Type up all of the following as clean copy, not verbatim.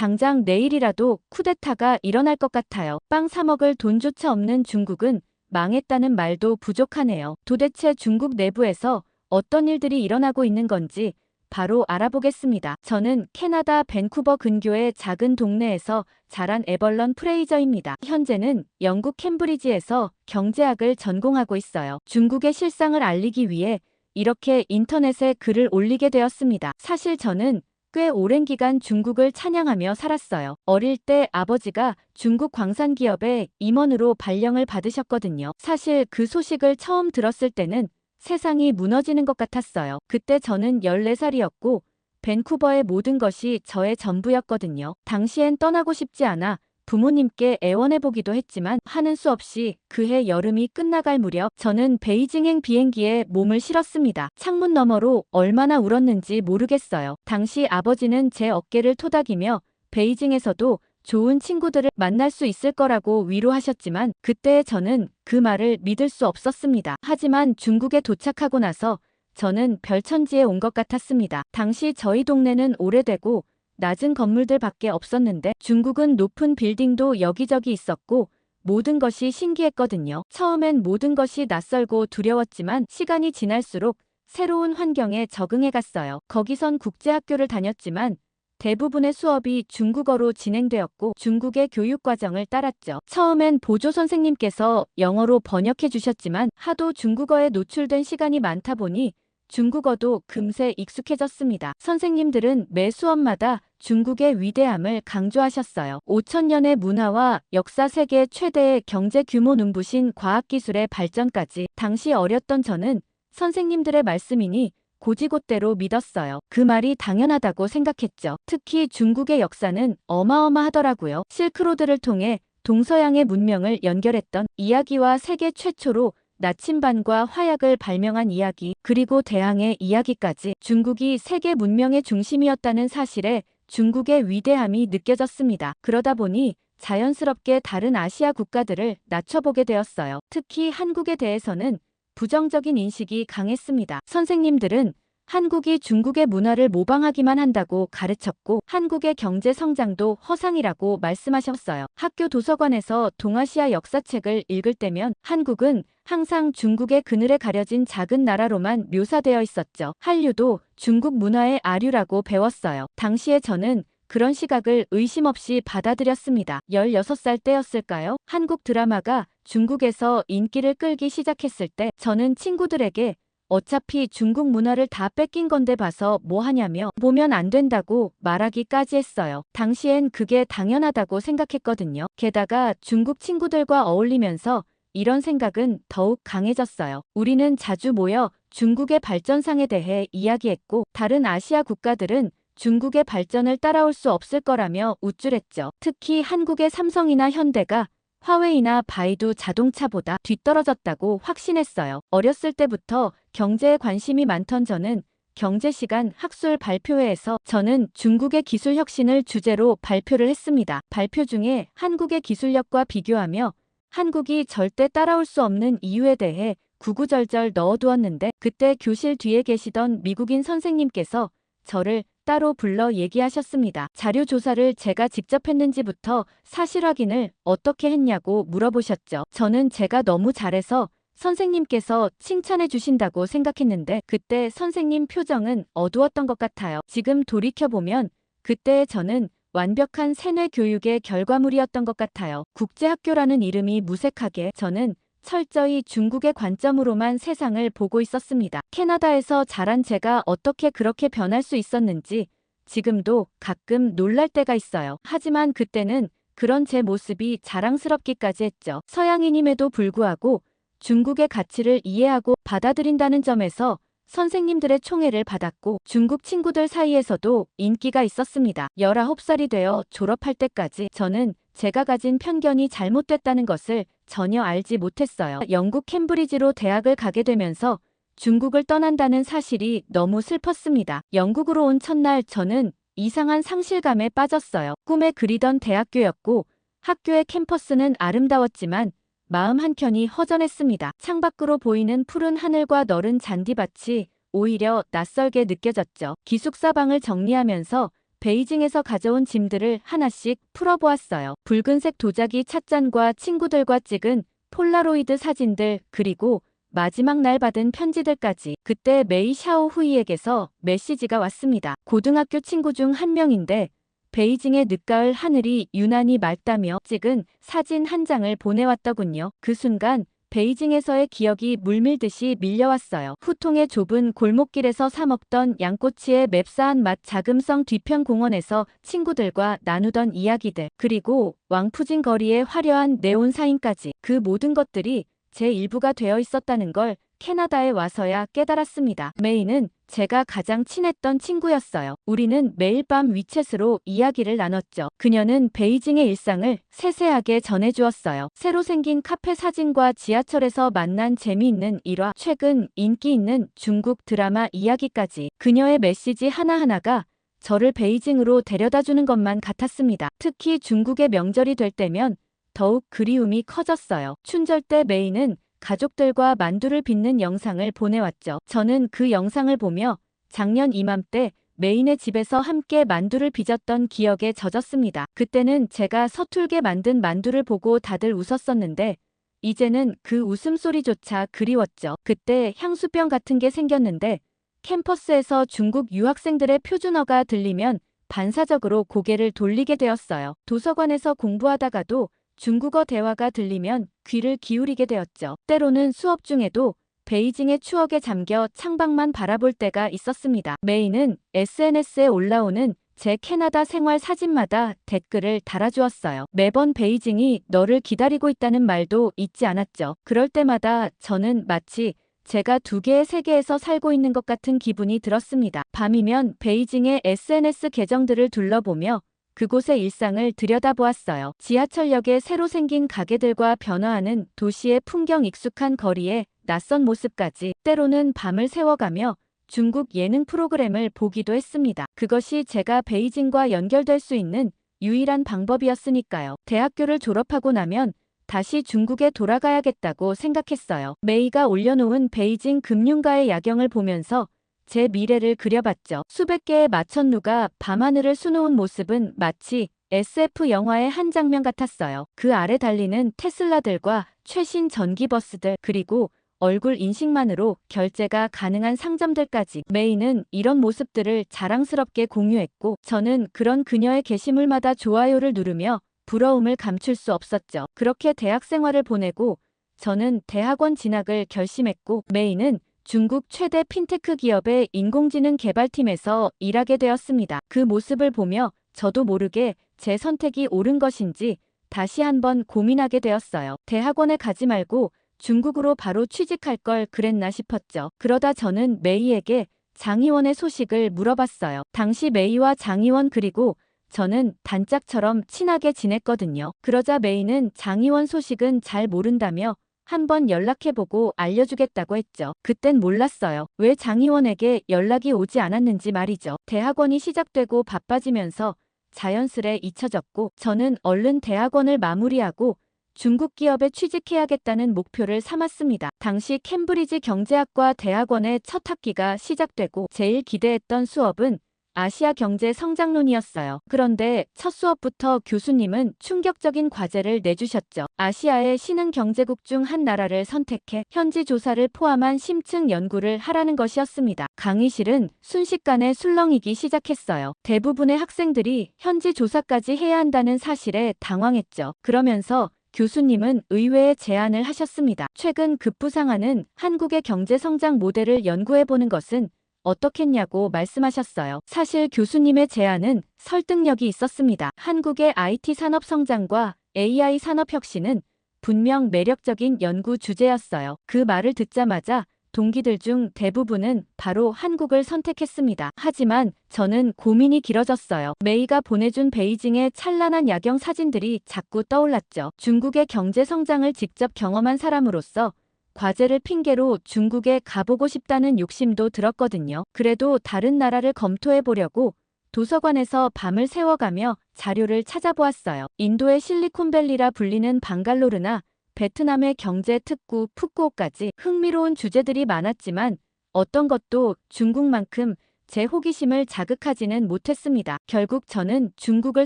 당장 내일이라도 쿠데타가 일어날 것 같아요. 빵 사 먹을 돈조차 없는 중국은 망했다는 말도 부족하네요. 도대체 중국 내부에서 어떤 일들이 일어나고 있는 건지 바로 알아보겠습니다. 저는 캐나다 밴쿠버 근교의 작은 동네에서 자란 에벌런 프레이저입니다. 현재는 영국 캠브리지에서 경제학을 전공하고 있어요. 중국의 실상을 알리기 위해 이렇게 인터넷에 글을 올리게 되었습니다. 사실 저는 꽤 오랜 기간 중국을 찬양하며 살았어요. 어릴 때 아버지가 중국 광산 기업의 임원으로 발령을 받으셨거든요. 사실 그 소식을 처음 들었을 때는 세상이 무너지는 것 같았어요. 그때 저는 14살이었고 밴쿠버의 모든 것이 저의 전부였거든요. 당시엔 떠나고 싶지 않아 부모님께 애원해보기도 했지만 하는 수 없이 그해 여름이 끝나갈 무렵 저는 베이징행 비행기에 몸을 실었습니다. 창문 너머로 얼마나 울었는지 모르겠어요. 당시 아버지는 제 어깨를 토닥이며 베이징에서도 좋은 친구들을 만날 수 있을 거라고 위로하셨지만 그때 저는 그 말을 믿을 수 없었습니다. 하지만 중국에 도착하고 나서 저는 별천지에 온 것 같았습니다. 당시 저희 동네는 오래되고 낮은 건물들밖에 없었는데 중국은 높은 빌딩도 여기저기 있었고 모든 것이 신기했거든요. 처음엔 모든 것이 낯설고 두려웠지만 시간이 지날수록 새로운 환경에 적응해갔어요. 거기선 국제학교를 다녔지만 대부분의 수업이 중국어로 진행되었고 중국의 교육과정을 따랐죠. 처음엔 보조 선생님께서 영어로 번역해 주셨지만 하도 중국어에 노출된 시간이 많다 보니 중국어도 금세 익숙해졌습니다. 선생님들은 매 수업마다 중국의 위대함을 강조하셨어요. 5천년의 문화와 역사 세계 최대의 경제 규모 눈부신 과학기술의 발전까지 당시 어렸던 저는 선생님들의 말씀이니 고지곳대로 믿었어요. 그 말이 당연하다고 생각했죠. 특히 중국의 역사는 어마어마하더라고요. 실크로드를 통해 동서양의 문명을 연결했던 이야기와 세계 최초로 나침반과 화약을 발명한 이야기, 그리고 대항해 이야기까지 중국이 세계 문명의 중심이었다는 사실에 중국의 위대함이 느껴졌습니다. 그러다 보니 자연스럽게 다른 아시아 국가들을 낮춰보게 되었어요. 특히 한국에 대해서는 부정적인 인식이 강했습니다. 선생님들은 한국이 중국의 문화를 모방하기만 한다고 가르쳤고 한국의 경제 성장도 허상이라고 말씀하셨어요. 학교 도서관에서 동아시아 역사책을 읽을 때면 한국은 항상 중국의 그늘에 가려진 작은 나라로만 묘사되어 있었죠. 한류도 중국 문화의 아류라고 배웠어요. 당시에 저는 그런 시각을 의심 없이 받아들였습니다. 16살 때였을까요? 한국 드라마가 중국에서 인기를 끌기 시작했을 때 저는 친구들에게 어차피 중국 문화를 다 뺏긴 건데 봐서 뭐 하냐며 보면 안 된다고 말하기까지 했어요. 당시엔 그게 당연하다고 생각했거든요. 게다가 중국 친구들과 어울리면서 이런 생각은 더욱 강해졌어요. 우리는 자주 모여 중국의 발전상에 대해 이야기했고 다른 아시아 국가들은 중국의 발전을 따라올 수 없을 거라며 우쭐했죠. 특히 한국의 삼성이나 현대가 화웨이나 바이두 자동차보다 뒤떨어졌다고 확신했어요. 어렸을 때부터 경제에 관심이 많던 저는 경제시간 학술 발표회에서 저는 중국의 기술 혁신을 주제로 발표를 했습니다. 발표 중에 한국의 기술력과 비교하며 한국이 절대 따라올 수 없는 이유에 대해 구구절절 넣어두었는데 그때 교실 뒤에 계시던 미국인 선생님께서 저를 따로 불러 얘기하셨습니다. 자료 조사를 제가 직접 했는지부터 사실 확인을 어떻게 했냐고 물어보셨죠. 저는 제가 너무 잘해서 선생님께서 칭찬해 주신다고 생각했는데 그때 선생님 표정은 어두웠던 것 같아요. 지금 돌이켜보면 그때의 저는 완벽한 세뇌 교육의 결과물이었던 것 같아요. 국제학교라는 이름이 무색하게 저는 철저히 중국의 관점으로만 세상을 보고 있었습니다. 캐나다에서 자란 제가 어떻게 그렇게 변할 수 있었는지 지금도 가끔 놀랄 때가 있어요. 하지만 그때는 그런 제 모습이 자랑스럽기까지 했죠. 서양인임에도 불구하고 중국의 가치를 이해하고 받아들인다는 점에서 선생님들의 총애를 받았고 중국 친구들 사이에서도 인기가 있었습니다. 19살이 되어 졸업할 때까지 저는 제가 가진 편견이 잘못됐다는 것을 전혀 알지 못했어요. 영국 캠브리지로 대학을 가게 되면서 중국을 떠난다는 사실이 너무 슬펐습니다. 영국으로 온 첫날 저는 이상한 상실감에 빠졌어요. 꿈에 그리던 대학교였고 학교의 캠퍼스는 아름다웠지만 마음 한켠이 허전했습니다. 창밖으로 보이는 푸른 하늘과 너른 잔디밭이 오히려 낯설게 느껴졌죠. 기숙사 방을 정리하면서 베이징에서 가져온 짐들을 하나씩 풀어보았어요. 붉은색 도자기 찻잔과 친구들과 찍은 폴라로이드 사진들, 그리고 마지막 날 받은 편지들까지. 그때 메이 샤오후이에게서 메시지가 왔습니다. 고등학교 친구 중 한 명인데 베이징의 늦가을 하늘이 유난히 맑다며 찍은 사진 한 장을 보내왔더군요. 그 순간 베이징에서의 기억이 물밀듯이 밀려왔어요. 후통의 좁은 골목길에서 사 먹던 양꼬치의 맵싸한 맛, 자금성 뒤편 공원에서 친구들과 나누던 이야기들, 그리고 왕푸진 거리의 화려한 네온 사인까지. 그 모든 것들이 제 일부가 되어 있었다는 걸 캐나다에 와서야 깨달았습니다. 메이는 제가 가장 친했던 친구였어요. 우리는 매일 밤 위챗으로 이야기를 나눴죠. 그녀는 베이징의 일상을 세세하게 전해주었어요. 새로 생긴 카페 사진과 지하철에서 만난 재미있는 일화, 최근 인기 있는 중국 드라마 이야기까지. 그녀의 메시지 하나하나가 저를 베이징으로 데려다주는 것만 같았습니다. 특히 중국의 명절이 될 때면 더욱 그리움이 커졌어요. 춘절 때 메이는 가족들과 만두를 빚는 영상을 보내왔죠. 저는 그 영상을 보며 작년 이맘때 메인의 집에서 함께 만두를 빚었던 기억에 젖었습니다. 그때는 제가 서툴게 만든 만두를 보고 다들 웃었었는데 이제는 그 웃음소리조차 그리웠죠. 그때 향수병 같은 게 생겼는데 캠퍼스에서 중국 유학생들의 표준어가 들리면 반사적으로 고개를 돌리게 되었어요. 도서관에서 공부하다가도 중국어 대화가 들리면 귀를 기울이게 되었죠. 때로는 수업 중에도 베이징의 추억에 잠겨 창밖만 바라볼 때가 있었습니다. 메이는 SNS에 올라오는 제 캐나다 생활 사진마다 댓글을 달아주었어요. 매번 베이징이 너를 기다리고 있다는 말도 잊지 않았죠. 그럴 때마다 저는 마치 제가 두 개의 세계에서 살고 있는 것 같은 기분이 들었습니다. 밤이면 베이징의 SNS 계정들을 둘러보며 그곳의 일상을 들여다보았어요. 지하철역에 새로 생긴 가게들과 변화하는 도시의 풍경, 익숙한 거리에 낯선 모습까지. 때로는 밤을 새워가며 중국 예능 프로그램을 보기도 했습니다. 그것이 제가 베이징과 연결될 수 있는 유일한 방법이었으니까요. 대학교를 졸업하고 나면 다시 중국에 돌아가야겠다고 생각했어요. 메이가 올려놓은 베이징 금융가의 야경을 보면서 제 미래를 그려봤죠. 수백 개의 마천루가 밤하늘을 수놓은 모습은 마치 SF 영화의 한 장면 같았어요. 그 아래 달리는 테슬라들과 최신 전기버스들, 그리고 얼굴 인식만으로 결제가 가능한 상점들까지. 메이는 이런 모습들을 자랑스럽게 공유했고 저는 그런 그녀의 게시물마다 좋아요를 누르며 부러움을 감출 수 없었죠. 그렇게 대학 생활을 보내고 저는 대학원 진학을 결심했고 메이는 중국 최대 핀테크 기업의 인공지능 개발팀에서 일하게 되었습니다. 그 모습을 보며 저도 모르게 제 선택이 옳은 것인지 다시 한번 고민하게 되었어요. 대학원에 가지 말고 중국으로 바로 취직할 걸 그랬나 싶었죠. 그러다 저는 메이에게 장희원의 소식을 물어봤어요. 당시 메이와 장희원 그리고 저는 단짝처럼 친하게 지냈거든요. 그러자 메이는 장희원 소식은 잘 모른다며 한번 연락해보고 알려주겠다고 했죠. 그땐 몰랐어요. 왜 장희원에게 연락이 오지 않았는지 말이죠. 대학원이 시작되고 바빠지면서 자연스레 잊혀졌고 저는 얼른 대학원을 마무리하고 중국 기업에 취직해야겠다는 목표를 삼았습니다. 당시 캠브리지 경제학과 대학원의 첫 학기가 시작되고 제일 기대했던 수업은 아시아 경제 성장론이었어요. 그런데 첫 수업부터 교수님은 충격적인 과제를 내주셨죠. 아시아의 신흥 경제국 중 한 나라를 선택해 현지 조사를 포함한 심층 연구를 하라는 것이었습니다. 강의실은 순식간에 술렁이기 시작했어요. 대부분의 학생들이 현지 조사까지 해야 한다는 사실에 당황했죠. 그러면서 교수님은 의외의 제안을 하셨습니다. 최근 급부상하는 한국의 경제 성장 모델을 연구해보는 것은 어떻겠냐고 말씀하셨어요. 사실 교수님의 제안은 설득력이 있었습니다. 한국의 IT 산업 성장과 AI 산업 혁신은 분명 매력적인 연구 주제였어요. 그 말을 듣자마자 동기들 중 대부분은 바로 한국을 선택했습니다. 하지만 저는 고민이 길어졌어요. 메이가 보내준 베이징의 찬란한 야경 사진들이 자꾸 떠올랐죠. 중국의 경제 성장을 직접 경험한 사람으로서 과제를 핑계로 중국에 가보고 싶다는 욕심도 들었거든요. 그래도 다른 나라를 검토해보려고 도서관에서 밤을 새워가며 자료를 찾아보았어요. 인도의 실리콘밸리라 불리는 방갈로르나 베트남의 경제 특구 푸꾸오까지 흥미로운 주제들이 많았지만 어떤 것도 중국만큼 제 호기심을 자극하지는 못했습니다. 결국 저는 중국을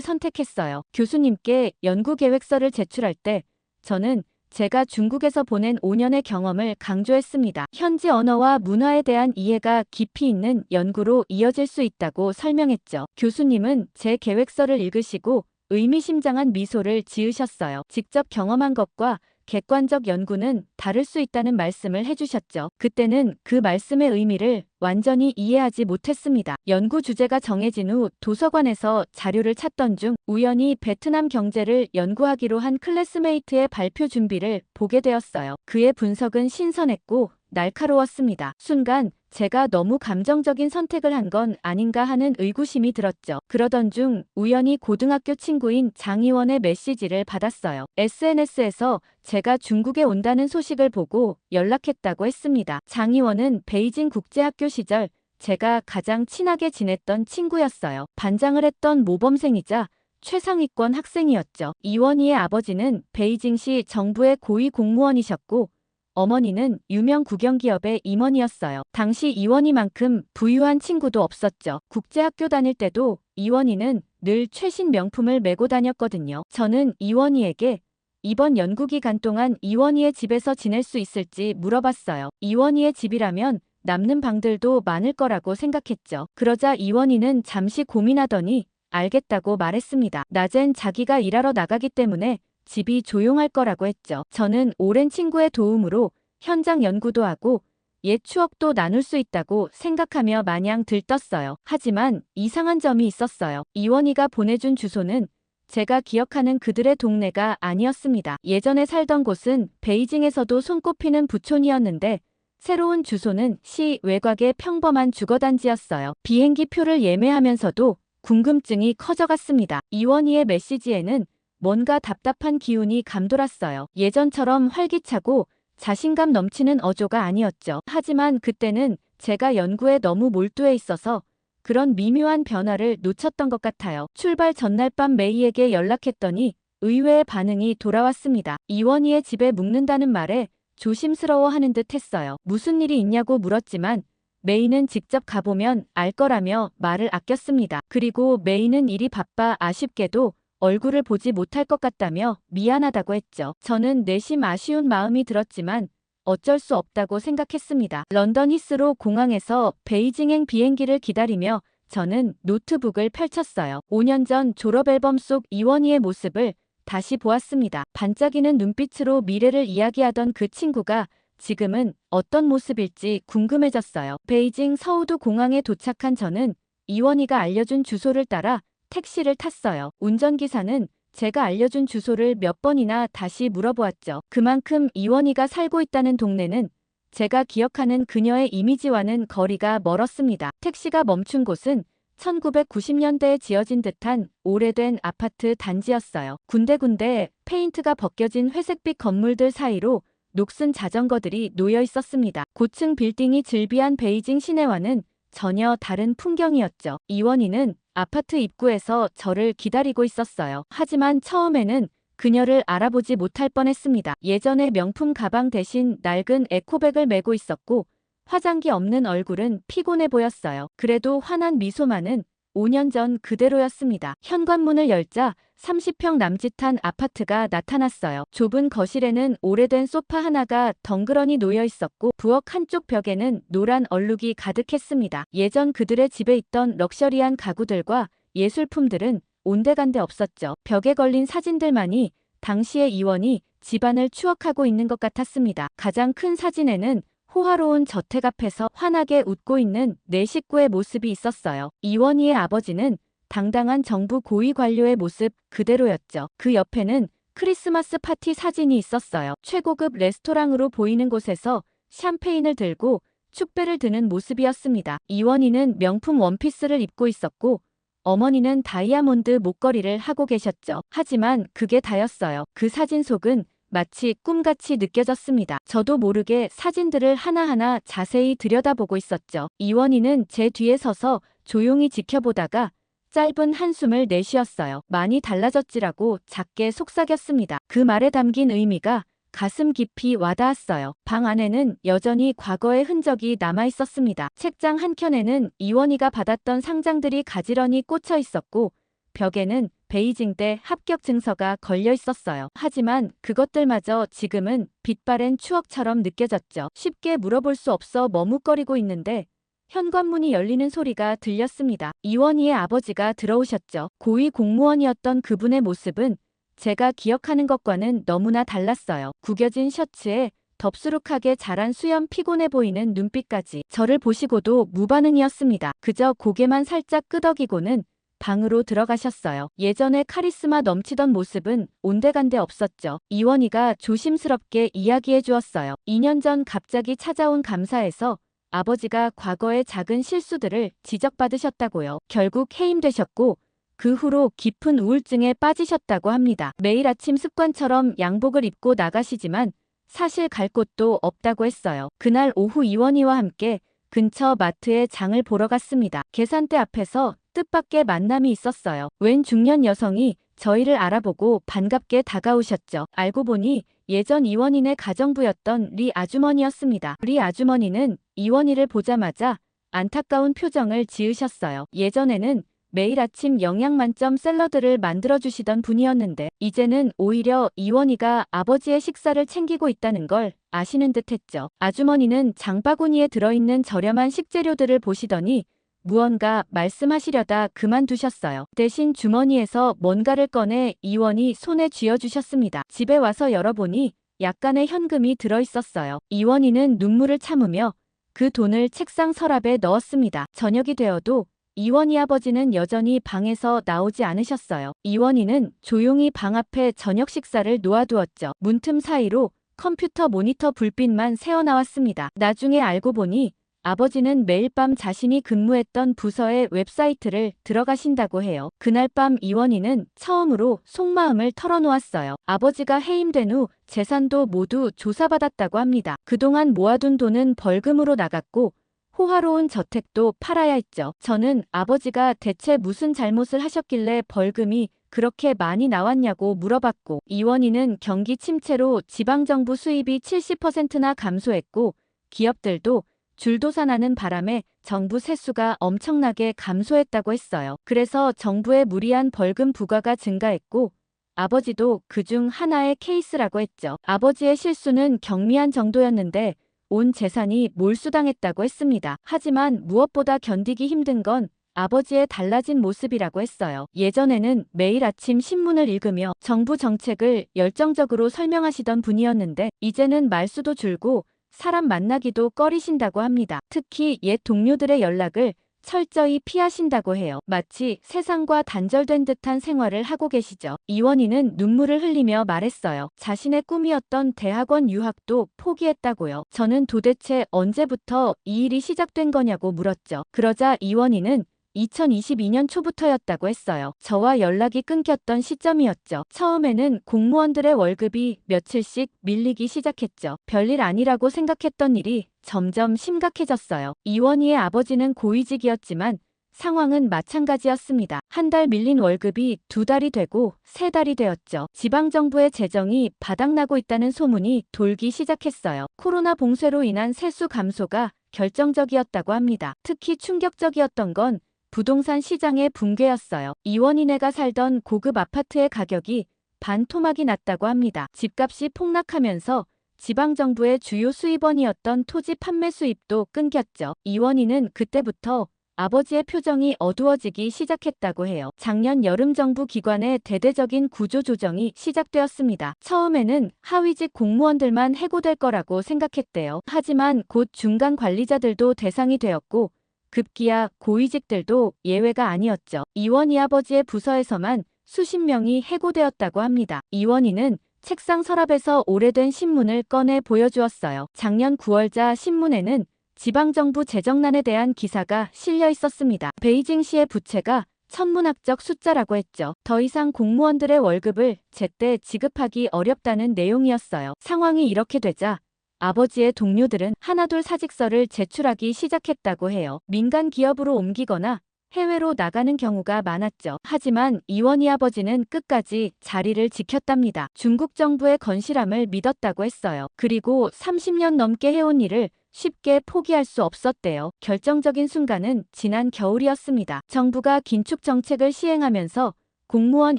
선택했어요. 교수님께 연구 계획서를 제출할 때 저는 제가 중국에서 보낸 5년의 경험을 강조했습니다. 현지 언어와 문화에 대한 이해가 깊이 있는 연구로 이어질 수 있다고 설명했죠. 교수님은 제 계획서를 읽으시고 의미심장한 미소를 지으셨어요. 직접 경험한 것과 객관적 연구는 다를 수 있다는 말씀을 해주셨죠. 그때는 그 말씀의 의미를 완전히 이해하지 못했습니다. 연구 주제가 정해진 후 도서관에서 자료를 찾던 중 우연히 베트남 경제를 연구하기로 한 클래스메이트의 발표 준비를 보게 되었어요. 그의 분석은 신선했고 날카로웠습니다. 순간 제가 너무 감정적인 선택을 한 건 아닌가 하는 의구심이 들었죠. 그러던 중 우연히 고등학교 친구인 장희원의 메시지를 받았어요. SNS에서 제가 중국에 온다는 소식을 보고 연락했다고 했습니다. 장희원은 베이징 국제학교 시절 제가 가장 친하게 지냈던 친구였어요. 반장을 했던 모범생이자 최상위권 학생이었죠. 이원희의 아버지는 베이징시 정부의 고위 공무원이셨고 어머니는 유명 국영기업의 임원이었어요. 당시 이원희만큼 부유한 친구도 없었죠. 국제학교 다닐 때도 이원희는 늘 최신 명품을 메고 다녔거든요. 저는 이원희에게 이번 연구 기간 동안 이원희의 집에서 지낼 수 있을지 물어봤어요. 이원희의 집이라면 남는 방들도 많을 거라고 생각했죠. 그러자 이원희는 잠시 고민하더니 알겠다고 말했습니다. 낮엔 자기가 일하러 나가기 때문에 집이 조용할 거라고 했죠. 저는 오랜 친구의 도움으로 현장 연구도 하고 옛 추억도 나눌 수 있다고 생각하며 마냥 들떴어요. 하지만 이상한 점이 있었어요. 이원희가 보내준 주소는 제가 기억하는 그들의 동네가 아니었습니다. 예전에 살던 곳은 베이징에서도 손꼽히는 부촌이었는데 새로운 주소는 시 외곽의 평범한 주거단지였어요. 비행기 표를 예매하면서도 궁금증이 커져갔습니다. 이원희의 메시지에는 뭔가 답답한 기운이 감돌았어요. 예전처럼 활기차고 자신감 넘치는 어조가 아니었죠. 하지만 그때는 제가 연구에 너무 몰두해 있어서 그런 미묘한 변화를 놓쳤던 것 같아요. 출발 전날 밤 메이에게 연락했더니 의외의 반응이 돌아왔습니다. 이원희의 집에 묵는다는 말에 조심스러워하는 듯 했어요. 무슨 일이 있냐고 물었지만 메이는 직접 가보면 알 거라며 말을 아꼈습니다. 그리고 메이는 일이 바빠 아쉽게도 얼굴을 보지 못할 것 같다며 미안하다고 했죠. 저는 내심 아쉬운 마음이 들었지만 어쩔 수 없다고 생각했습니다. 런던 히스로 공항에서 베이징행 비행기를 기다리며 저는 노트북을 펼쳤어요. 5년 전 졸업 앨범 속 이원희의 모습을 다시 보았습니다. 반짝이는 눈빛으로 미래를 이야기하던 그 친구가 지금은 어떤 모습일지 궁금해졌어요. 베이징 서우두 공항에 도착한 저는 이원희가 알려준 주소를 따라 택시를 탔어요. 운전기사는 제가 알려준 주소를 몇 번이나 다시 물어보았죠. 그만큼 이원희가 살고 있다는 동네는 제가 기억하는 그녀의 이미지와는 거리가 멀었습니다. 택시가 멈춘 곳은 1990년대에 지어진 듯한 오래된 아파트 단지였어요. 군데군데 페인트가 벗겨진 회색빛 건물들 사이로 녹슨 자전거들이 놓여 있었습니다. 고층 빌딩이 즐비한 베이징 시내와는 전혀 다른 풍경이었죠. 이원희는 아파트 입구에서 저를 기다리고 있었어요. 하지만 처음에는 그녀를 알아보지 못할 뻔했습니다. 예전의 명품 가방 대신 낡은 에코백을 메고 있었고 화장기 없는 얼굴은 피곤해 보였어요. 그래도 환한 미소만은 5년 전 그대로였습니다. 현관문을 열자 30평 남짓한 아파트가 나타났어요. 좁은 거실에는 오래된 소파 하나가 덩그러니 놓여 있었고 부엌 한쪽 벽에는 노란 얼룩이 가득했습니다. 예전 그들의 집에 있던 럭셔리한 가구들과 예술품들은 온데간데 없었죠. 벽에 걸린 사진들만이 당시의 이원이 집안을 추억하고 있는 것 같았습니다. 가장 큰 사진에는 호화로운 저택 앞에서 환하게 웃고 있는 네 식구의 모습이 있었어요. 이원희의 아버지는 당당한 정부 고위 관료의 모습 그대로였죠. 그 옆에는 크리스마스 파티 사진이 있었어요. 최고급 레스토랑으로 보이는 곳에서 샴페인을 들고 축배를 드는 모습이었습니다. 이원희는 명품 원피스를 입고 있었고 어머니는 다이아몬드 목걸이를 하고 계셨죠. 하지만 그게 다였어요. 그 사진 속은 마치 꿈같이 느껴졌습니다. 저도 모르게 사진들을 하나하나 자세히 들여다보고 있었죠. 이원희는 제 뒤에 서서 조용히 지켜보다가 짧은 한숨을 내쉬었어요. 많이 달라졌지라고 작게 속삭였습니다. 그 말에 담긴 의미가 가슴 깊이 와닿았어요. 방 안에는 여전히 과거의 흔적이 남아 있었습니다. 책장 한켠에는 이원희가 받았던 상장들이 가지런히 꽂혀 있었고 벽에는 베이징대 합격 증서가 걸려 있었어요. 하지만 그것들마저 지금은 빛바랜 추억처럼 느껴졌죠. 쉽게 물어볼 수 없어 머뭇거리고 있는데 현관문이 열리는 소리가 들렸습니다. 이원희의 아버지가 들어오셨죠. 고위 공무원이었던 그분의 모습은 제가 기억하는 것과는 너무나 달랐어요. 구겨진 셔츠에 덥수룩하게 자란 수염, 피곤해 보이는 눈빛까지 저를 보시고도 무반응이었습니다. 그저 고개만 살짝 끄덕이고는 방으로 들어가셨어요. 예전에 카리스마 넘치던 모습은 온데간데 없었죠. 이원희가 조심스럽게 이야기해 주었어요. 2년 전 갑자기 찾아온 감사에서 아버지가 과거의 작은 실수들을 지적받으셨다고요. 결국 해임되셨고 그 후로 깊은 우울증에 빠지셨다고 합니다. 매일 아침 습관처럼 양복을 입고 나가시지만 사실 갈 곳도 없다고 했어요. 그날 오후 이원희와 함께 근처 마트에 장을 보러 갔습니다. 계산대 앞에서 뜻밖의 만남이 있었어요. 웬 중년 여성이 저희를 알아보고 반갑게 다가오셨죠. 알고 보니 예전 이원희네 가정부였던 리 아주머니였습니다. 리 아주머니는 이원희를 보자마자 안타까운 표정을 지으셨어요. 예전에는 매일 아침 영양 만점 샐러드를 만들어주시던 분이었는데 이제는 오히려 이원희가 아버지의 식사를 챙기고 있다는 걸 아시는 듯 했죠. 아주머니는 장바구니에 들어있는 저렴한 식재료들을 보시더니 무언가 말씀하시려다 그만두셨어요. 대신 주머니에서 뭔가를 꺼내 이원희 손에 쥐어주셨습니다. 집에 와서 열어보니 약간의 현금이 들어있었어요. 이원희는 눈물을 참으며 그 돈을 책상 서랍에 넣었습니다. 저녁이 되어도 이원희 아버지는 여전히 방에서 나오지 않으셨어요. 이원희는 조용히 방 앞에 저녁 식사를 놓아두었죠. 문틈 사이로 컴퓨터 모니터 불빛만 새어나왔습니다. 나중에 알고 보니 아버지는 매일 밤 자신이 근무했던 부서의 웹사이트를 들어가신다고 해요. 그날 밤 이원희는 처음으로 속마음을 털어놓았어요. 아버지가 해임된 후 재산도 모두 조사받았다고 합니다. 그동안 모아둔 돈은 벌금으로 나갔고 호화로운 저택도 팔아야 했죠. 저는 아버지가 대체 무슨 잘못을 하셨길래 벌금이 그렇게 많이 나왔냐고 물어봤고 이원희는 경기 침체로 지방정부 수입이 70%나 감소했고 기업들도 줄도산하는 바람에 정부 세수가 엄청나게 감소했다고 했어요. 그래서 정부의 무리한 벌금 부과가 증가했고 아버지도 그중 하나의 케이스라고 했죠. 아버지의 실수는 경미한 정도였는데 온 재산이 몰수당했다고 했습니다. 하지만 무엇보다 견디기 힘든 건 아버지의 달라진 모습이라고 했어요. 예전에는 매일 아침 신문을 읽으며 정부 정책을 열정적으로 설명하시던 분이었는데 이제는 말수도 줄고 사람 만나기도 꺼리신다고 합니다. 특히 옛 동료들의 연락을 철저히 피하신다고 해요. 마치 세상과 단절된 듯한 생활을 하고 계시죠. 이원희는 눈물을 흘리며 말했어요. 자신의 꿈이었던 대학원 유학도 포기했다고요. 저는 도대체 언제부터 이 일이 시작된 거냐고 물었죠. 그러자 이원희는 2022년 초부터였다고 했어요. 저와 연락이 끊겼던 시점이었죠. 처음에는 공무원들의 월급이 며칠씩 밀리기 시작했죠. 별일 아니라고 생각했던 일이 점점 심각해졌어요. 이원희의 아버지는 고위직이었지만 상황은 마찬가지였습니다. 한 달 밀린 월급이 2달이 되고 3달이 되었죠. 지방정부의 재정이 바닥나고 있다는 소문이 돌기 시작했어요. 코로나 봉쇄로 인한 세수 감소가 결정적이었다고 합니다. 특히 충격적이었던 건 부동산 시장의 붕괴였어요. 이원희네가 살던 고급 아파트의 가격이 반토막이 났다고 합니다. 집값이 폭락하면서 지방정부의 주요 수입원이었던 토지 판매 수입도 끊겼죠. 이원희는 그때부터 아버지의 표정이 어두워지기 시작했다고 해요. 작년 여름 정부 기관의 대대적인 구조조정이 시작되었습니다. 처음에는 하위직 공무원들만 해고될 거라고 생각했대요. 하지만 곧 중간 관리자들도 대상이 되었고 급기야 고위직들도 예외가 아니었죠. 이원희 아버지의 부서에서만 수십 명이 해고되었다고 합니다. 이원희는 책상 서랍에서 오래된 신문을 꺼내 보여주었어요. 작년 9월자 신문에는 지방정부 재정난에 대한 기사가 실려 있었습니다. 베이징시의 부채가 천문학적 숫자라고 했죠. 더 이상 공무원들의 월급을 제때 지급하기 어렵다는 내용이었어요. 상황이 이렇게 되자 아버지의 동료들은 하나둘 사직서를 제출하기 시작했다고 해요. 민간 기업으로 옮기거나 해외로 나가는 경우가 많았죠. 하지만 이원희 아버지는 끝까지 자리를 지켰답니다. 중국 정부의 건실함을 믿었다고 했어요. 그리고 30년 넘게 해온 일을 쉽게 포기할 수 없었대요. 결정적인 순간은 지난 겨울이었습니다. 정부가 긴축 정책을 시행하면서 공무원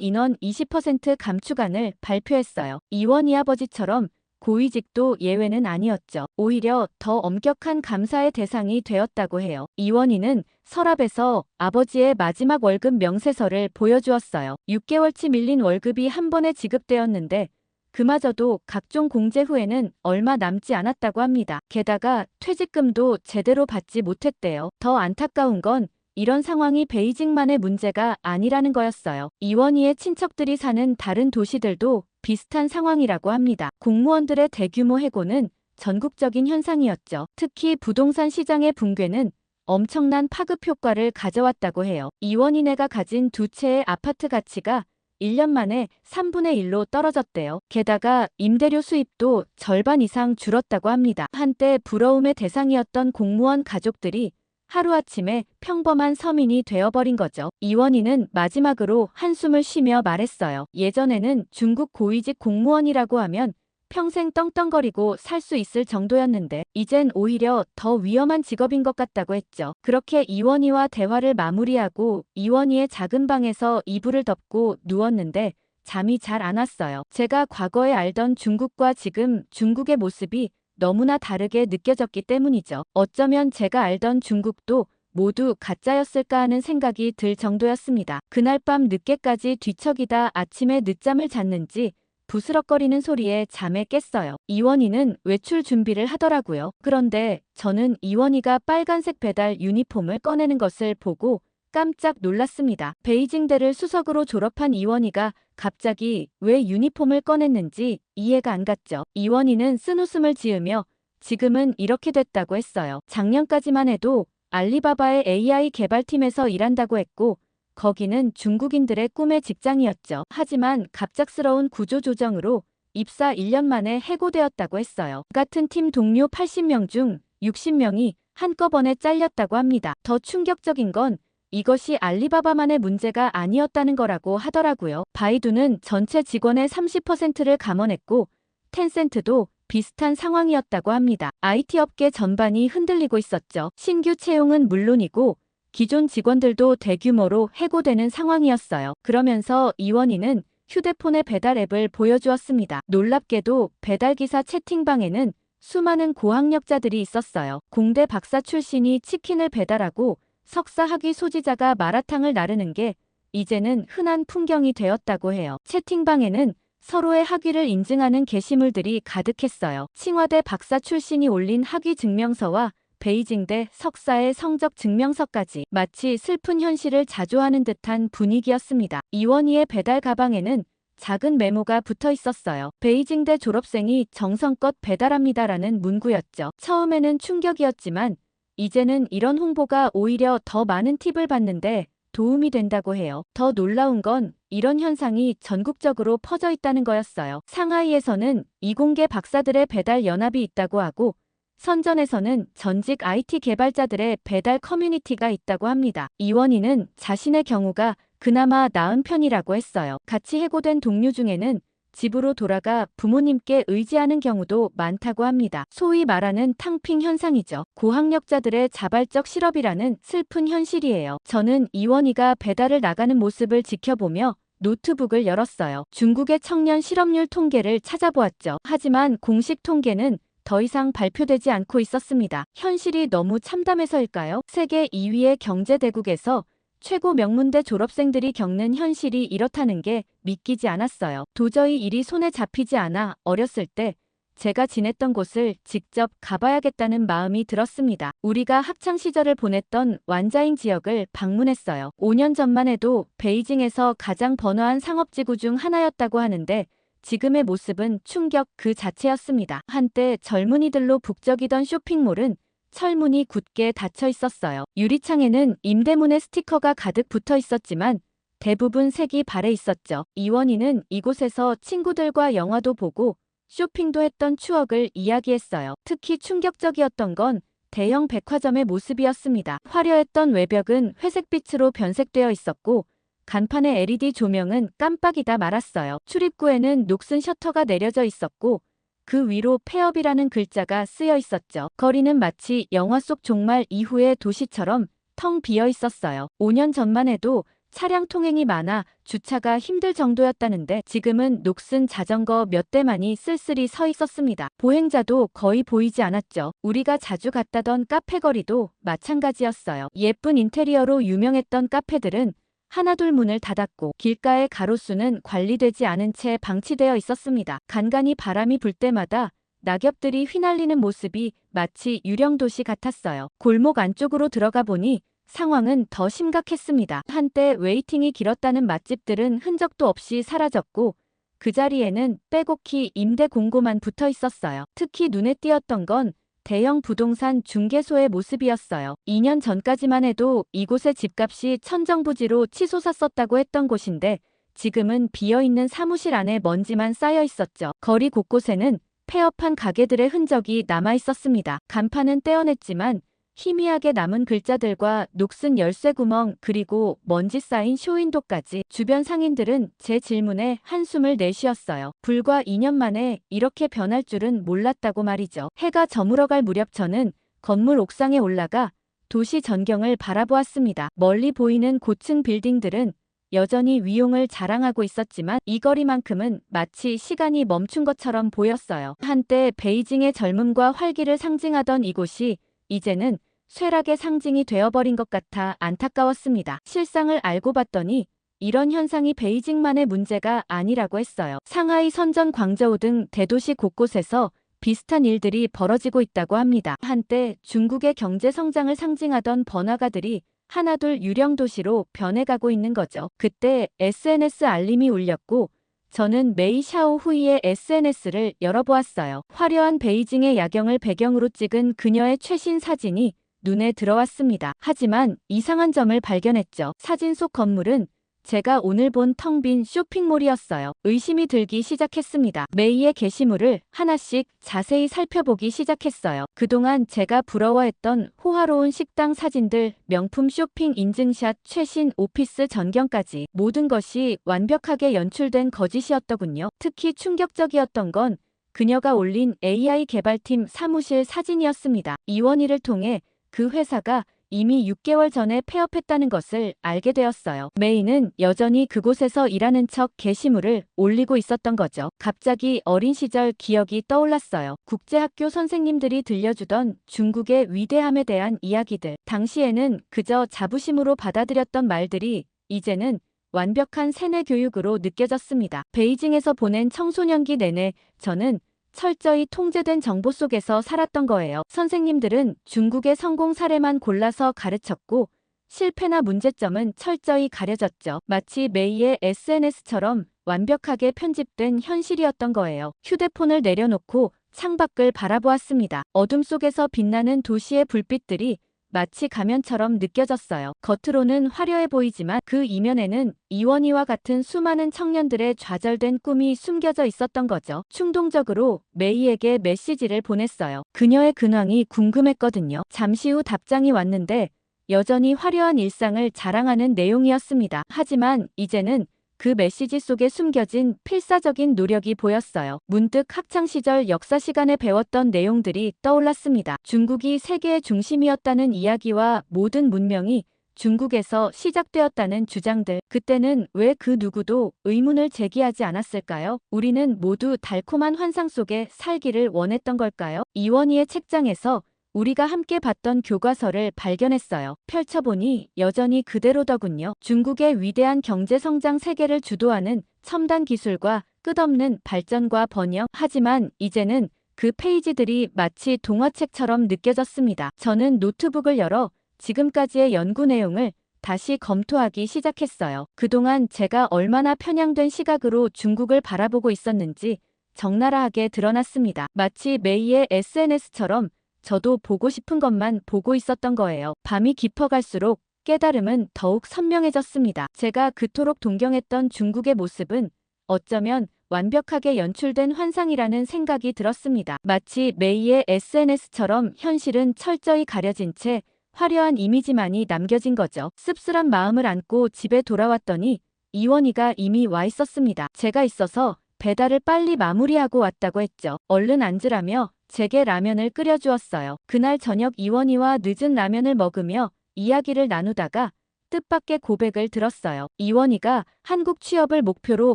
인원 20% 감축안을 발표했어요. 이원희 아버지처럼 고위직도 예외는 아니었죠. 오히려 더 엄격한 감사의 대상이 되었다고 해요. 이원희는 서랍에서 아버지의 마지막 월급 명세서를 보여주었어요. 6개월치 밀린 월급이 한 번에 지급되었는데 그마저도 각종 공제 후에는 얼마 남지 않았다고 합니다. 게다가 퇴직금도 제대로 받지 못했대요. 더 안타까운 건 이런 상황이 베이징만의 문제가 아니라는 거였어요. 이원희의 친척들이 사는 다른 도시들도 비슷한 상황이라고 합니다. 공무원들의 대규모 해고는 전국적인 현상이었죠. 특히 부동산 시장의 붕괴는 엄청난 파급 효과를 가져왔다고 해요. 이원희네가 가진 두 채의 아파트 가치가 1년 만에 3분의 1로 떨어졌대요. 게다가 임대료 수입도 절반 이상 줄었다고 합니다. 한때 부러움의 대상이었던 공무원 가족들이 하루아침에 평범한 서민이 되어버린 거죠. 이원희는 마지막으로 한숨을 쉬며 말했어요. 예전에는 중국 고위직 공무원이라고 하면 평생 떵떵거리고 살 수 있을 정도였는데 이젠 오히려 더 위험한 직업인 것 같다고 했죠. 그렇게 이원희와 대화를 마무리하고 이원희의 작은 방에서 이불을 덮고 누웠는데 잠이 잘 안 왔어요. 제가 과거에 알던 중국과 지금 중국의 모습이 너무나 다르게 느껴졌기 때문이죠. 어쩌면 제가 알던 중국도 모두 가짜였을까 하는 생각이 들 정도였습니다. 그날 밤 늦게까지 뒤척이다 아침에 늦잠을 잤는지 부스럭거리는 소리에 잠에 깼어요. 이원희는 외출 준비를 하더라고요. 그런데 저는 이원희가 빨간색 배달 유니폼을 꺼내는 것을 보고 깜짝 놀랐습니다. 베이징대를 수석으로 졸업한 이원희가 갑자기 왜 유니폼을 꺼냈는지 이해가 안 갔죠. 이원희는 쓴웃음을 지으며 지금은 이렇게 됐다고 했어요. 작년까지만 해도 알리바바의 AI 개발팀에서 일한다고 했고 거기는 중국인들의 꿈의 직장이었죠. 하지만 갑작스러운 구조조정으로 입사 1년 만에 해고되었다고 했어요. 같은 팀 동료 80명 중 60명이 한꺼번에 잘렸다고 합니다. 더 충격적인 건 이것이 알리바바만의 문제가 아니었다는 거라고 하더라고요. 바이두는 전체 직원의 30%를 감원했고 텐센트도 비슷한 상황이었다고 합니다. IT 업계 전반이 흔들리고 있었죠. 신규 채용은 물론이고 기존 직원들도 대규모로 해고되는 상황이었어요. 그러면서 이원희는 휴대폰의 배달 앱을 보여주었습니다. 놀랍게도 배달기사 채팅방에는 수많은 고학력자들이 있었어요. 공대 박사 출신이 치킨을 배달하고 석사 학위 소지자가 마라탕을 나르는 게 이제는 흔한 풍경이 되었다고 해요. 채팅방에는 서로의 학위를 인증하는 게시물들이 가득했어요. 칭화대 박사 출신이 올린 학위 증명서와 베이징대 석사의 성적 증명서까지 마치 슬픈 현실을 자조하는 듯한 분위기였습니다. 이원희의 배달 가방에는 작은 메모가 붙어 있었어요. 베이징대 졸업생이 정성껏 배달합니다라는 문구였죠. 처음에는 충격이었지만 이제는 이런 홍보가 오히려 더 많은 팁을 받는데 도움이 된다고 해요. 더 놀라운 건 이런 현상이 전국적으로 퍼져 있다는 거였어요. 상하이에서는 이공계 박사들의 배달 연합이 있다고 하고 선전에서는 전직 IT 개발자들의 배달 커뮤니티가 있다고 합니다. 이원희는 자신의 경우가 그나마 나은 편이라고 했어요. 같이 해고된 동료 중에는 집으로 돌아가 부모님께 의지하는 경우도 많다고 합니다. 소위 말하는 탕핑 현상이죠. 고학력자들의 자발적 실업이라는 슬픈 현실이에요. 저는 이원희가 배달을 나가는 모습을 지켜보며 노트북을 열었어요. 중국의 청년 실업률 통계를 찾아보았죠. 하지만 공식 통계는 더 이상 발표되지 않고 있었습니다. 현실이 너무 참담해서일까요? 세계 2위의 경제대국에서 최고 명문대 졸업생들이 겪는 현실이 이렇다는 게 믿기지 않았어요. 도저히 일이 손에 잡히지 않아 어렸을 때 제가 지냈던 곳을 직접 가봐야겠다는 마음이 들었습니다. 우리가 학창시절을 보냈던 완자잉 지역을 방문했어요. 5년 전만 해도 베이징에서 가장 번화한 상업지구 중 하나였다고 하는데 지금의 모습은 충격 그 자체였습니다. 한때 젊은이들로 북적이던 쇼핑몰은 철문이 굳게 닫혀 있었어요. 유리창에는 임대문의 스티커가 가득 붙어 있었지만 대부분 색이 발해 있었죠. 이원희는 이곳에서 친구들과 영화도 보고 쇼핑도 했던 추억을 이야기했어요. 특히 충격적이었던 건 대형 백화점의 모습이었습니다. 화려했던 외벽은 회색빛으로 변색되어 있었고 간판의 LED 조명은 깜빡이다 말았어요. 출입구에는 녹슨 셔터가 내려져 있었고 그 위로 폐업이라는 글자가 쓰여 있었죠. 거리는 마치 영화 속 종말 이후의 도시처럼 텅 비어 있었어요. 5년 전만 해도 차량 통행이 많아 주차가 힘들 정도였다는데 지금은 녹슨 자전거 몇 대만이 쓸쓸히 서 있었습니다. 보행자도 거의 보이지 않았죠. 우리가 자주 갔다던 카페 거리도 마찬가지였어요. 예쁜 인테리어로 유명했던 카페들은 하나둘 문을 닫았고 길가의 가로수는 관리되지 않은 채 방치되어 있었습니다. 간간히 바람이 불 때마다 낙엽들이 휘날리는 모습이 마치 유령도시 같았어요. 골목 안쪽으로 들어가 보니 상황은 더 심각했습니다. 한때 웨이팅이 길었다는 맛집들은 흔적도 없이 사라졌고 그 자리에는 빼곡히 임대 공고만 붙어 있었어요. 특히 눈에 띄었던 건 대형 부동산 중개소의 모습이었어요. 2년 전까지만 해도 이곳의 집값이 천정부지로 치솟았었다고 했던 곳인데 지금은 비어있는 사무실 안에 먼지만 쌓여 있었죠. 거리 곳곳에는 폐업한 가게들의 흔적이 남아 있었습니다. 간판은 떼어냈지만 희미하게 남은 글자들과 녹슨 열쇠구멍 그리고 먼지 쌓인 쇼윈도까지 주변 상인들은 제 질문에 한숨을 내쉬었어요. 불과 2년 만에 이렇게 변할 줄은 몰랐다고 말이죠. 해가 저물어갈 무렵 저는 건물 옥상에 올라가 도시 전경을 바라보았습니다. 멀리 보이는 고층 빌딩들은 여전히 위용을 자랑하고 있었지만 이 거리만큼은 마치 시간이 멈춘 것처럼 보였어요. 한때 베이징의 젊음과 활기를 상징하던 이곳이 이제는 쇠락의 상징이 되어버린 것 같아 안타까웠습니다. 실상을 알고 봤더니 이런 현상이 베이징만의 문제가 아니라고 했어요. 상하이, 선전, 광저우 등 대도시 곳곳에서 비슷한 일들이 벌어지고 있다고 합니다. 한때 중국의 경제 성장을 상징하던 번화가들이 하나둘 유령 도시로 변해가고 있는 거죠. 그때 SNS 알림이 울렸고 저는 메이 샤오후이의 SNS를 열어보았어요. 화려한 베이징의 야경을 배경으로 찍은 그녀의 최신 사진이 눈에 들어왔습니다. 하지만 이상한 점을 발견했죠. 사진 속 건물은 제가 오늘 본 텅 빈 쇼핑몰이었어요. 의심이 들기 시작했습니다. 메이의 게시물을 하나씩 자세히 살펴보기 시작했어요. 그동안 제가 부러워했던 호화로운 식당 사진들, 명품 쇼핑 인증샷, 최신 오피스 전경까지 모든 것이 완벽하게 연출된 거짓이었더군요. 특히 충격적이었던 건 그녀가 올린 AI 개발팀 사무실 사진이었습니다. 이원희를 통해 그 회사가 이미 6개월 전에 폐업했다는 것을 알게 되었어요. 메이는 여전히 그곳에서 일하는 척 게시물을 올리고 있었던 거죠. 갑자기 어린 시절 기억이 떠올랐어요. 국제학교 선생님들이 들려주던 중국의 위대함에 대한 이야기들. 당시에는 그저 자부심으로 받아들였던 말들이 이제는 완벽한 세뇌 교육으로 느껴졌습니다. 베이징에서 보낸 청소년기 내내 저는 철저히 통제된 정보 속에서 살았던 거예요. 선생님들은 중국의 성공 사례만 골라서 가르쳤고 실패나 문제점은 철저히 가려졌죠. 마치 메이의 SNS처럼 완벽하게 편집된 현실이었던 거예요. 휴대폰을 내려놓고 창밖을 바라보았습니다. 어둠 속에서 빛나는 도시의 불빛들이 마치 가면처럼 느껴졌어요. 겉으로는 화려해 보이지만 그 이면에는 이원희와 같은 수많은 청년들의 좌절된 꿈이 숨겨져 있었던 거죠. 충동적으로 메이에게 메시지를 보냈어요. 그녀의 근황이 궁금했거든요. 잠시 후 답장이 왔는데 여전히 화려한 일상을 자랑하는 내용이었습니다. 하지만 이제는 그 메시지 속에 숨겨진 필사적인 노력이 보였어요. 문득 학창시절 역사 시간에 배웠던 내용들이 떠올랐습니다. 중국이 세계의 중심이었다는 이야기와 모든 문명이 중국에서 시작되었다는 주장들. 그때는 왜 그 누구도 의문을 제기하지 않았을까요? 우리는 모두 달콤한 환상 속에 살기를 원했던 걸까요? 이원희의 책장에서 우리가 함께 봤던 교과서를 발견했어요. 펼쳐보니 여전히 그대로더군요. 중국의 위대한 경제성장 세계를 주도하는 첨단 기술과 끝없는 발전과 번영. 하지만 이제는 그 페이지들이 마치 동화책처럼 느껴졌습니다. 저는 노트북을 열어 지금까지의 연구 내용을 다시 검토하기 시작했어요. 그동안 제가 얼마나 편향된 시각으로 중국을 바라보고 있었는지 적나라하게 드러났습니다. 마치 메이의 SNS처럼 저도 보고 싶은 것만 보고 있었던 거예요. 밤이 깊어갈수록 깨달음은 더욱 선명해졌습니다. 제가 그토록 동경했던 중국의 모습은 어쩌면 완벽하게 연출된 환상이라는 생각이 들었습니다. 마치 메이의 SNS처럼 현실은 철저히 가려진 채 화려한 이미지만이 남겨진 거죠. 씁쓸한 마음을 안고 집에 돌아왔더니 이원희가 이미 와 있었습니다. 제가 있어서 배달을 빨리 마무리하고 왔다고 했죠. 얼른 앉으라며 제게 라면을 끓여주었어요. 그날 저녁 이원희와 늦은 라면을 먹으며 이야기를 나누다가 뜻밖의 고백을 들었어요. 이원희가 한국 취업을 목표로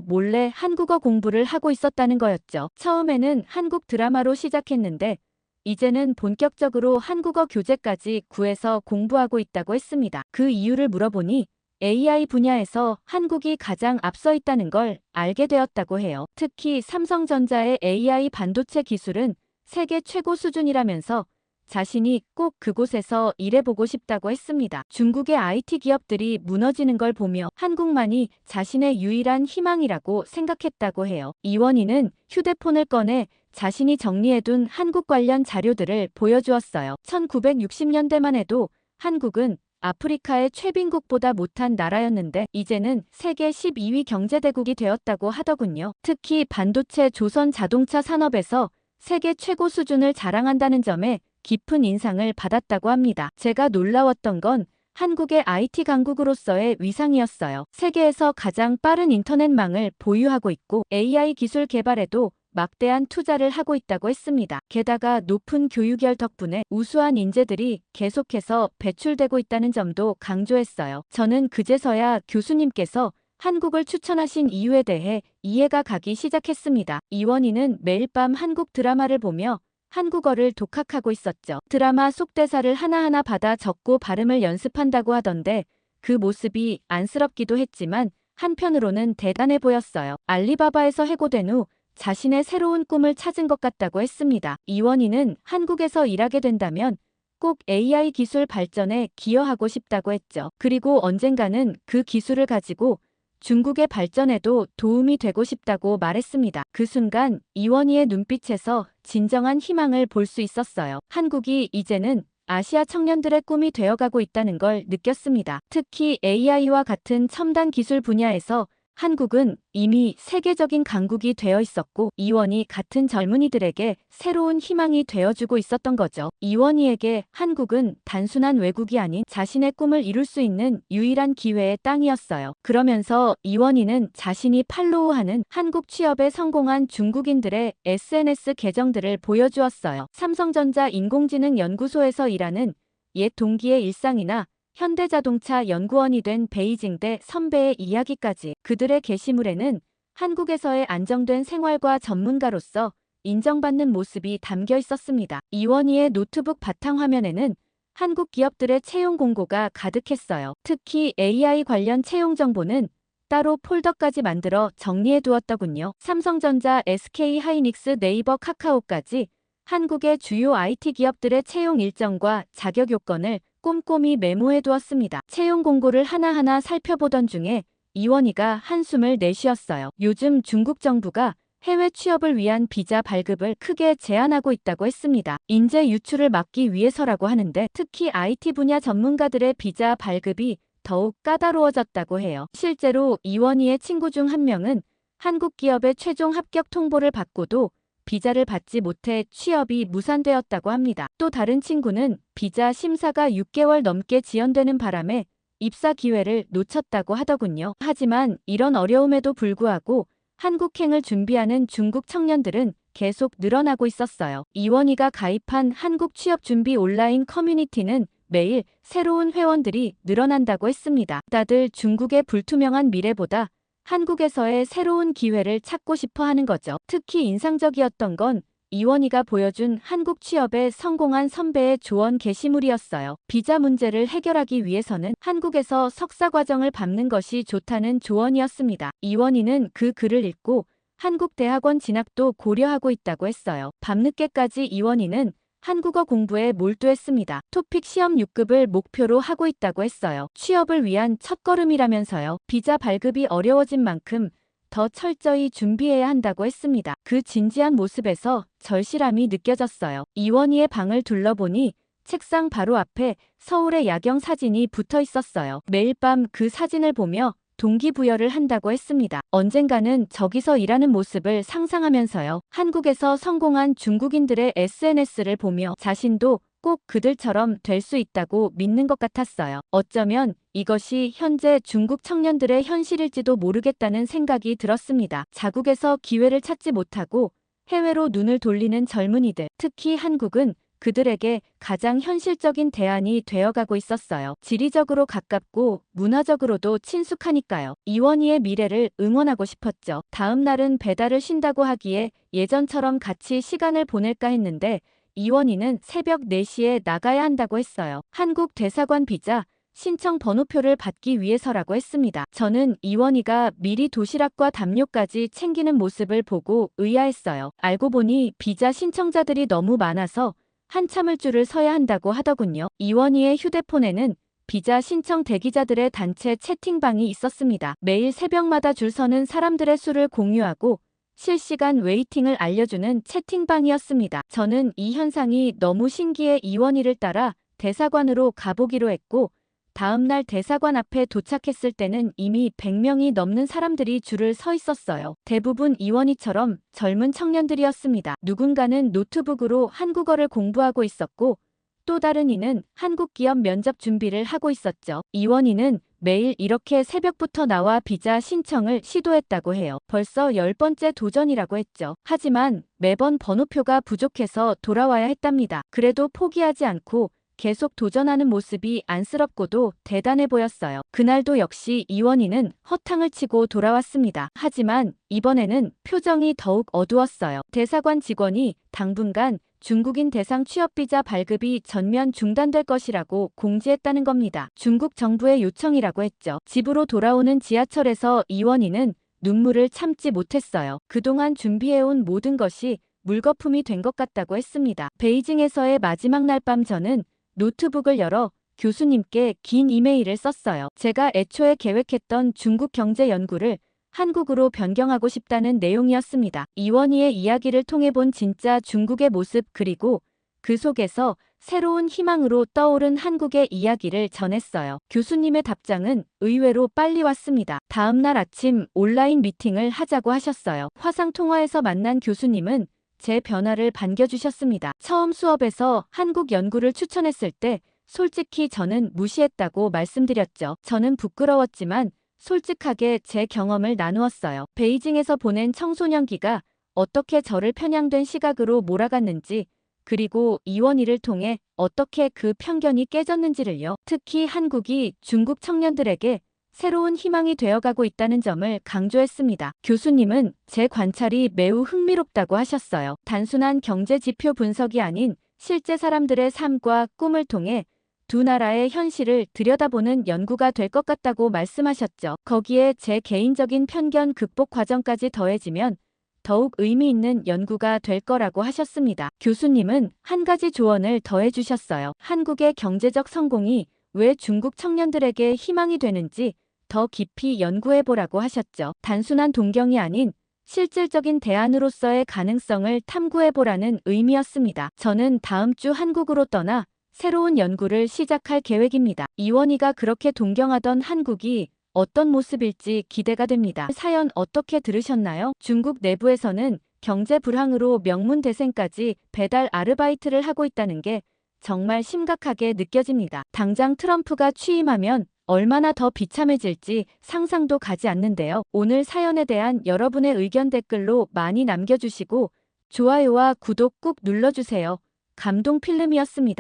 몰래 한국어 공부를 하고 있었다는 거였죠. 처음에는 한국 드라마로 시작했는데 이제는 본격적으로 한국어 교재까지 구해서 공부하고 있다고 했습니다. 그 이유를 물어보니 AI 분야에서 한국이 가장 앞서 있다는 걸 알게 되었다고 해요. 특히 삼성전자의 AI 반도체 기술은 세계 최고 수준이라면서 자신이 꼭 그곳에서 일해보고 싶다고 했습니다. 중국의 IT 기업들이 무너지는 걸 보며 한국만이 자신의 유일한 희망이라고 생각했다고 해요. 이원희는 휴대폰을 꺼내 자신이 정리해둔 한국 관련 자료들을 보여주었어요. 1960년대만 해도 한국은 아프리카의 최빈국보다 못한 나라였는데 이제는 세계 12위 경제대국이 되었다고 하더군요. 특히 반도체 조선 자동차 산업에서 세계 최고 수준을 자랑한다는 점에 깊은 인상을 받았다고 합니다. 제가 놀라웠던 건 한국의 IT 강국으로서의 위상이었어요. 세계에서 가장 빠른 인터넷망을 보유하고 있고 AI 기술 개발에도 막대한 투자를 하고 있다고 했습니다. 게다가 높은 교육열 덕분에 우수한 인재들이 계속해서 배출되고 있다는 점도 강조했어요. 저는 그제서야 교수님께서 한국을 추천하신 이유에 대해 이해가 가기 시작했습니다. 이원희는 매일 밤 한국 드라마를 보며 한국어를 독학하고 있었죠. 드라마 속 대사를 하나하나 받아 적고 발음을 연습한다고 하던데 그 모습이 안쓰럽기도 했지만 한편으로는 대단해 보였어요. 알리바바에서 해고된 후 자신의 새로운 꿈을 찾은 것 같다고 했습니다. 이원희는 한국에서 일하게 된다면 꼭 AI 기술 발전에 기여하고 싶다고 했죠. 그리고 언젠가는 그 기술을 가지고 중국의 발전에도 도움이 되고 싶다고 말했습니다. 그 순간 이원희의 눈빛에서 진정한 희망을 볼 수 있었어요. 한국이 이제는 아시아 청년들의 꿈이 되어가고 있다는 걸 느꼈습니다. 특히 AI와 같은 첨단 기술 분야에서 한국은 이미 세계적인 강국이 되어 있었고 이원희 같은 젊은이들에게 새로운 희망이 되어주고 있었던 거죠. 이원희에게 한국은 단순한 외국이 아닌 자신의 꿈을 이룰 수 있는 유일한 기회의 땅이었어요. 그러면서 이원희는 자신이 팔로우하는 한국 취업에 성공한 중국인들의 SNS 계정들을 보여주었어요. 삼성전자 인공지능 연구소에서 일하는 옛 동기의 일상이나 현대자동차 연구원이 된 베이징대 선배의 이야기까지 그들의 게시물에는 한국에서의 안정된 생활과 전문가로서 인정받는 모습이 담겨 있었습니다. 이원희의 노트북 바탕화면에는 한국 기업들의 채용 공고가 가득했어요. 특히 AI 관련 채용 정보는 따로 폴더까지 만들어 정리해 두었더군요. 삼성전자, SK하이닉스, 네이버, 카카오까지 한국의 주요 IT 기업들의 채용 일정과 자격 요건을 꼼꼼히 메모해 두었습니다. 채용 공고를 하나하나 살펴보던 중에 이원희가 한숨을 내쉬었어요. 요즘 중국 정부가 해외 취업을 위한 비자 발급을 크게 제한하고 있다고 했습니다. 인재 유출을 막기 위해서라고 하는데 특히 IT 분야 전문가들의 비자 발급이 더욱 까다로워졌다고 해요. 실제로 이원희의 친구 중 한 명은 한국 기업의 최종 합격 통보를 받고도 비자를 받지 못해 취업이 무산되었다고 합니다. 또 다른 친구는 비자 심사가 6개월 넘게 지연되는 바람에 입사 기회를 놓쳤다고 하더군요. 하지만 이런 어려움에도 불구하고 한국행을 준비하는 중국 청년들은 계속 늘어나고 있었어요. 이원희가 가입한 한국 취업 준비 온라인 커뮤니티는 매일 새로운 회원들이 늘어난다고 했습니다. 다들 중국의 불투명한 미래보다 한국에서의 새로운 기회를 찾고 싶어 하는 거죠. 특히 인상적이었던 건 이원희가 보여준 한국 취업에 성공한 선배의 조언 게시물이었어요. 비자 문제를 해결하기 위해서는 한국에서 석사 과정을 밟는 것이 좋다는 조언이었습니다. 이원희는 그 글을 읽고 한국 대학원 진학도 고려하고 있다고 했어요. 밤늦게까지 이원희는 한국어 공부에 몰두했습니다. 토픽 시험 6급을 목표로 하고 있다고 했어요. 취업을 위한 첫걸음이라면서요. 비자 발급이 어려워진 만큼 더 철저히 준비해야 한다고 했습니다. 그 진지한 모습에서 절실함이 느껴졌어요. 이원희의 방을 둘러보니 책상 바로 앞에 서울의 야경 사진이 붙어 있었어요. 매일 밤 그 사진을 보며 동기부여를 한다고 했습니다. 언젠가는 저기서 일하는 모습을 상상하면서요. 한국에서 성공한 중국인들의 SNS를 보며 자신도 꼭 그들처럼 될 수 있다고 믿는 것 같았어요. 어쩌면 이것이 현재 중국 청년들의 현실일지도 모르겠다는 생각이 들었습니다. 자국에서 기회를 찾지 못하고 해외로 눈을 돌리는 젊은이들, 특히 한국은 그들에게 가장 현실적인 대안이 되어가고 있었어요. 지리적으로 가깝고 문화적으로도 친숙하니까요. 이원희의 미래를 응원하고 싶었죠. 다음 날은 배달을 쉰다고 하기에 예전처럼 같이 시간을 보낼까 했는데 이원희는 새벽 4시에 나가야 한다고 했어요. 한국 대사관 비자 신청 번호표를 받기 위해서라고 했습니다. 저는 이원희가 미리 도시락과 담요까지 챙기는 모습을 보고 의아했어요. 알고 보니 비자 신청자들이 너무 많아서 한참을 줄을 서야 한다고 하더군요. 이원희의 휴대폰에는 비자 신청 대기자들의 단체 채팅방이 있었습니다. 매일 새벽마다 줄 서는 사람들의 수를 공유하고 실시간 웨이팅을 알려주는 채팅방이었습니다. 저는 이 현상이 너무 신기해 이원희를 따라 대사관으로 가보기로 했고 다음 날 대사관 앞에 도착했을 때는 이미 100명이 넘는 사람들이 줄을 서 있었어요. 대부분 이원희처럼 젊은 청년들이었습니다. 누군가는 노트북으로 한국어를 공부하고 있었고 또 다른 이는 한국 기업 면접 준비를 하고 있었죠. 이원희는 매일 이렇게 새벽부터 나와 비자 신청을 시도했다고 해요. 벌써 10번째 도전이라고 했죠. 하지만 매번 번호표가 부족해서 돌아와야 했답니다. 그래도 포기하지 않고 계속 도전하는 모습이 안쓰럽고도 대단해 보였어요. 그날도 역시 이원희는 허탕을 치고 돌아왔습니다. 하지만 이번에는 표정이 더욱 어두웠어요. 대사관 직원이 당분간 중국인 대상 취업비자 발급이 전면 중단될 것이라고 공지했다는 겁니다. 중국 정부의 요청이라고 했죠. 집으로 돌아오는 지하철에서 이원희는 눈물을 참지 못했어요. 그동안 준비해온 모든 것이 물거품이 된 것 같다고 했습니다. 베이징에서의 마지막 날 밤 저는 노트북을 열어 교수님께 긴 이메일을 썼어요. 제가 애초에 계획했던 중국 경제 연구를 한국으로 변경하고 싶다는 내용이었습니다. 이원희의 이야기를 통해 본 진짜 중국의 모습 그리고 그 속에서 새로운 희망으로 떠오른 한국의 이야기를 전했어요. 교수님의 답장은 의외로 빨리 왔습니다. 다음 날 아침 온라인 미팅을 하자고 하셨어요. 화상통화에서 만난 교수님은 제 변화를 반겨주셨습니다. 처음 수업에서 한국 연구를 추천했을 때 솔직히 저는 무시했다고 말씀드렸죠. 저는 부끄러웠지만 솔직하게 제 경험을 나누었어요. 베이징에서 보낸 청소년기가 어떻게 저를 편향된 시각으로 몰아갔는지 그리고 이원희를 통해 어떻게 그 편견이 깨졌는지를요. 특히 한국이 중국 청년들에게 새로운 희망이 되어가고 있다는 점을 강조했습니다. 교수님은 제 관찰이 매우 흥미롭다고 하셨어요. 단순한 경제 지표 분석이 아닌 실제 사람들의 삶과 꿈을 통해 두 나라의 현실을 들여다보는 연구가 될 것 같다고 말씀하셨죠. 거기에 제 개인적인 편견 극복 과정까지 더해지면 더욱 의미 있는 연구가 될 거라고 하셨습니다. 교수님은 한 가지 조언을 더해 주셨어요. 한국의 경제적 성공이 왜 중국 청년들에게 희망이 되는지 더 깊이 연구해보라고 하셨죠. 단순한 동경이 아닌 실질적인 대안으로서의 가능성을 탐구해보라는 의미였습니다. 저는 다음 주 한국으로 떠나 새로운 연구를 시작할 계획입니다. 이원희가 그렇게 동경하던 한국이 어떤 모습일지 기대가 됩니다. 사연 어떻게 들으셨나요? 중국 내부에서는 경제 불황으로 명문대생까지 배달 아르바이트를 하고 있다는 게 정말 심각하게 느껴집니다. 당장 트럼프가 취임하면 얼마나 더 비참해질지 상상도 가지 않는데요. 오늘 사연에 대한 여러분의 의견 댓글로 많이 남겨주시고 좋아요와 구독 꾹 눌러주세요. 감동 필름이었습니다.